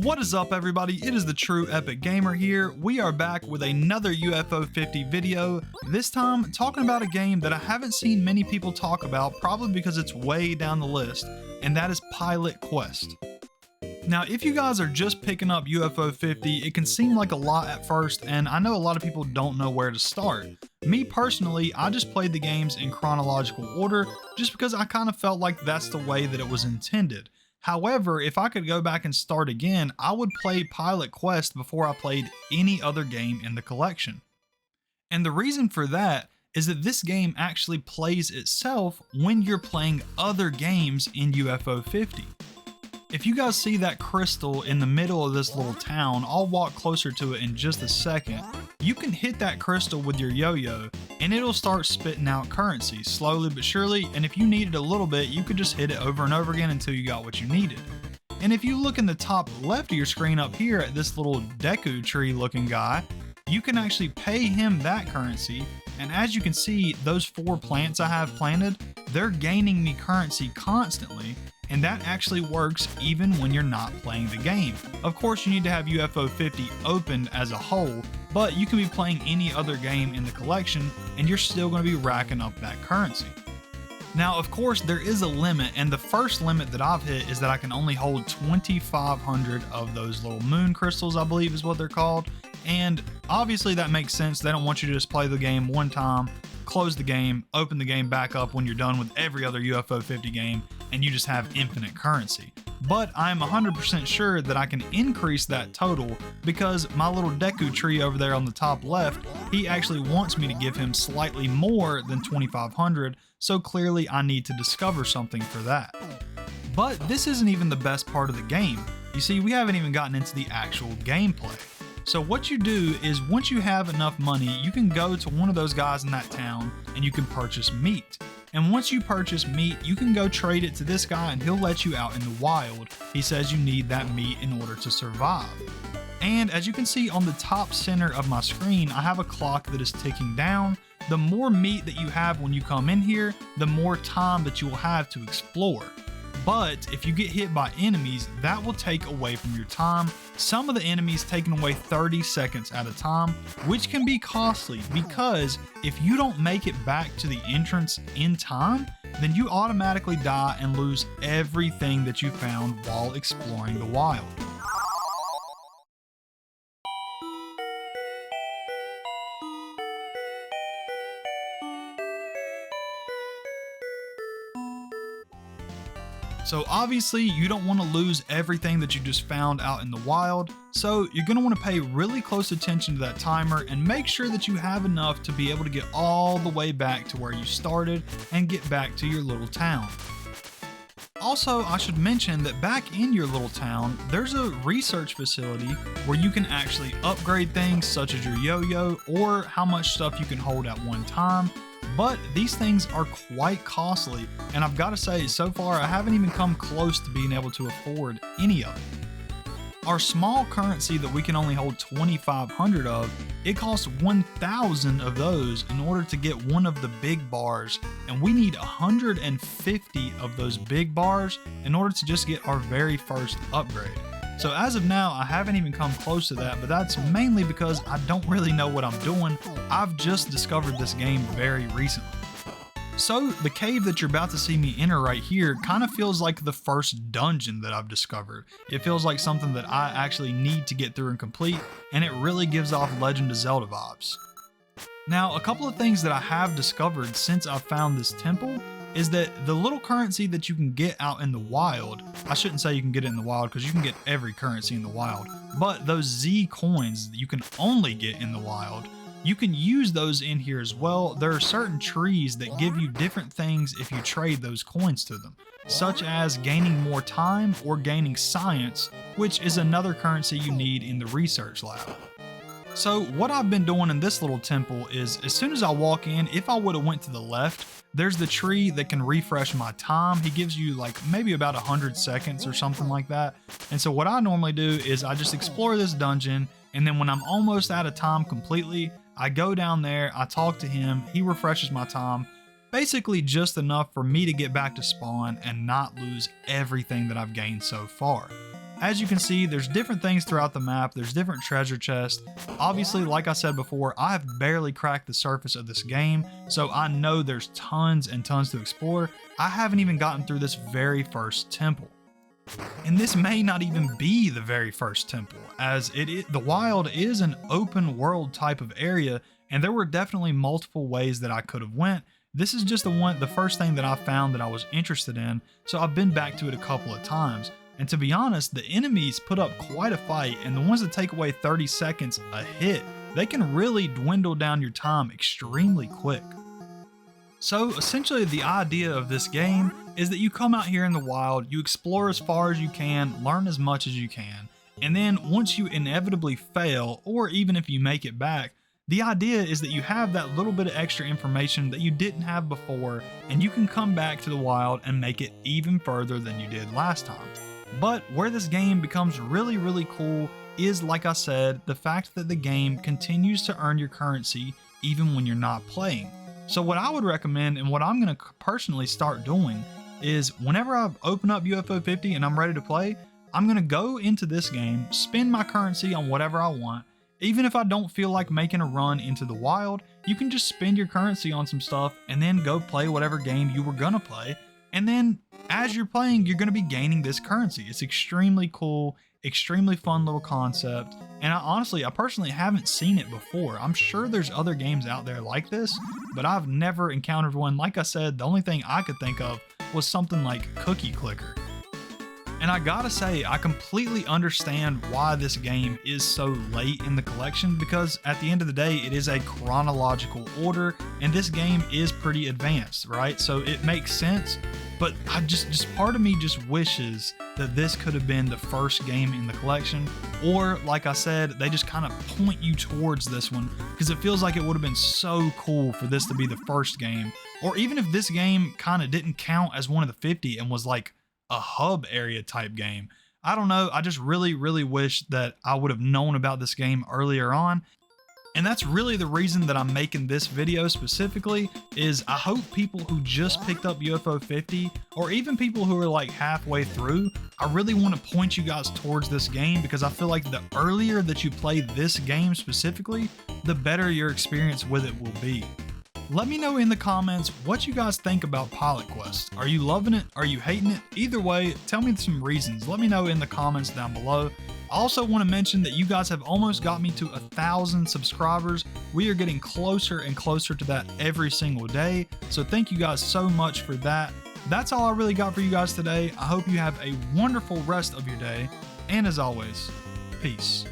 What is up, everybody? It is the True Epic Gamer here. We are back with another UFO 50 video, this time talking about a game that I haven't seen many people talk about, probably because it's way down the list, and that is Pilot Quest. Now, if you guys are just picking up UFO 50, it can seem like a lot at first, and I know a lot of people don't know where to start. Me personally, I just played the games in chronological order just because I kind of felt like that's the way that it was intended. However, if I could go back and start again, I would play Pilot Quest before I played any other game in the collection. And the reason for that is that this game actually plays itself when you're playing other games in UFO 50. If you guys see that crystal in the middle of this little town, I'll walk closer to it in just a second. You can hit that crystal with your yo-yo and it'll start spitting out currency slowly but surely, and if you needed a little bit, you could just hit it over and over again until you got what you needed. And if you look in the top left of your screen up here at this little Deku tree looking guy, you can actually pay him that currency, and as you can see, those 4 plants I have planted, they're gaining me currency constantly, and that actually works even when you're not playing the game. Of course, you need to have UFO 50 opened as a whole, but you can be playing any other game in the collection and you're still going to be racking up that currency. Now, of course, there is a limit, and the first limit that I've hit is that I can only hold 2,500 of those little moon crystals, I believe is what they're called. And obviously that makes sense. They don't want you to just play the game one time, close the game, open the game back up when you're done with every other UFO 50 game, and you just have infinite currency. But I'm 100% sure that I can increase that total because my little Deku tree over there on the top left, he actually wants me to give him slightly more than 2,500, so clearly I need to discover something for that. But this isn't even the best part of the game. You see, we haven't even gotten into the actual gameplay. So what you do is once you have enough money, you can go to one of those guys in that town and you can purchase meat. And once you purchase meat, you can go trade it to this guy and he'll let you out in the wild. He says you need that meat in order to survive. And as you can see on the top center of my screen, I have a clock that is ticking down. The more meat that you have when you come in here, the more time that you will have to explore. But if you get hit by enemies, that will take away from your time. Some of the enemies taking away 30 seconds at a time, which can be costly because if you don't make it back to the entrance in time, then you automatically die and lose everything that you found while exploring the wild. So obviously you don't want to lose everything that you just found out in the wild, so you're going to want to pay really close attention to that timer and make sure that you have enough to be able to get all the way back to where you started and get back to your little town. Also, I should mention that back in your little town, there's a research facility where you can actually upgrade things such as your yo-yo or how much stuff you can hold at one time. But these things are quite costly, and I've got to say, so far I haven't even come close to being able to afford any of it. Our small currency that we can only hold 2,500 of, it costs 1,000 of those in order to get one of the big bars, and we need 150 of those big bars in order to just get our very first upgrade. So as of now, I haven't even come close to that, but that's mainly because I don't really know what I'm doing. I've just discovered this game very recently. So the cave that you're about to see me enter right here kind of feels like the first dungeon that I've discovered. It feels like something that I actually need to get through and complete, and it really gives off Legend of Zelda vibes. Now, a couple of things that I have discovered since I found this temple is that the little currency that you can get out in the wild, I shouldn't say you can get it in the wild because you can get every currency in the wild, but those Z coins that you can only get in the wild, you can use those in here as well. There are certain trees that give you different things if you trade those coins to them, such as gaining more time or gaining science, which is another currency you need in the research lab. So what I've been doing in this little temple is as soon as I walk in, if I would have went to the left, there's the tree that can refresh my time. He gives you like maybe about 100 seconds or something like that. And so what I normally do is I just explore this dungeon, and then when I'm almost out of time completely, I go down there, I talk to him, he refreshes my time, basically just enough for me to get back to spawn and not lose everything that I've gained so far. As you can see, there's different things throughout the map. There's different treasure chests. Obviously, like I said before, I have barely cracked the surface of this game, so I know there's tons and tons to explore. I haven't even gotten through this very first temple. And this may not even be the very first temple, as the wild is an open world type of area, and there were definitely multiple ways that I could have went. This is just the first thing that I found that I was interested in, so I've been back to it a couple of times. And to be honest, the enemies put up quite a fight, and the ones that take away 30 seconds a hit, they can really dwindle down your time extremely quick. So essentially the idea of this game is that you come out here in the wild, you explore as far as you can, learn as much as you can, and then once you inevitably fail, or even if you make it back, the idea is that you have that little bit of extra information that you didn't have before, and you can come back to the wild and make it even further than you did last time. But where this game becomes really, really cool is, like I said, the fact that the game continues to earn your currency even when you're not playing. So what I would recommend, and what I'm going to personally start doing, is whenever I open up UFO 50 and I'm ready to play, I'm going to go into this game, spend my currency on whatever I want. Even if I don't feel like making a run into the wild, you can just spend your currency on some stuff and then go play whatever game you were going to play. And then as you're playing, you're going to be gaining this currency. It's extremely cool, extremely fun little concept. And I personally haven't seen it before. I'm sure there's other games out there like this, but I've never encountered one. Like I said, the only thing I could think of was something like Cookie Clicker. And I gotta say, I completely understand why this game is so late in the collection, because at the end of the day, it is a chronological order, and this game is pretty advanced, right? So it makes sense, but I just part of me just wishes that this could have been the first game in the collection, or like I said, they just kind of point you towards this one, because it feels like it would have been so cool for this to be the first game. Or even if this game kind of didn't count as one of the 50 and was like a hub area type game. I don't know. I just really, really wish that I would have known about this game earlier on. And that's really the reason that I'm making this video specifically, is I hope people who just picked up UFO 50, or even people who are like halfway through, I really want to point you guys towards this game, because I feel like the earlier that you play this game specifically, the better your experience with it will be. Let me know in the comments what you guys think about Pilot Quest. Are you loving it? Are you hating it? Either way, tell me some reasons. Let me know in the comments down below. I also want to mention that you guys have almost got me to 1,000 subscribers. We are getting closer and closer to that every single day. So thank you guys so much for that. That's all I really got for you guys today. I hope you have a wonderful rest of your day. And as always, peace.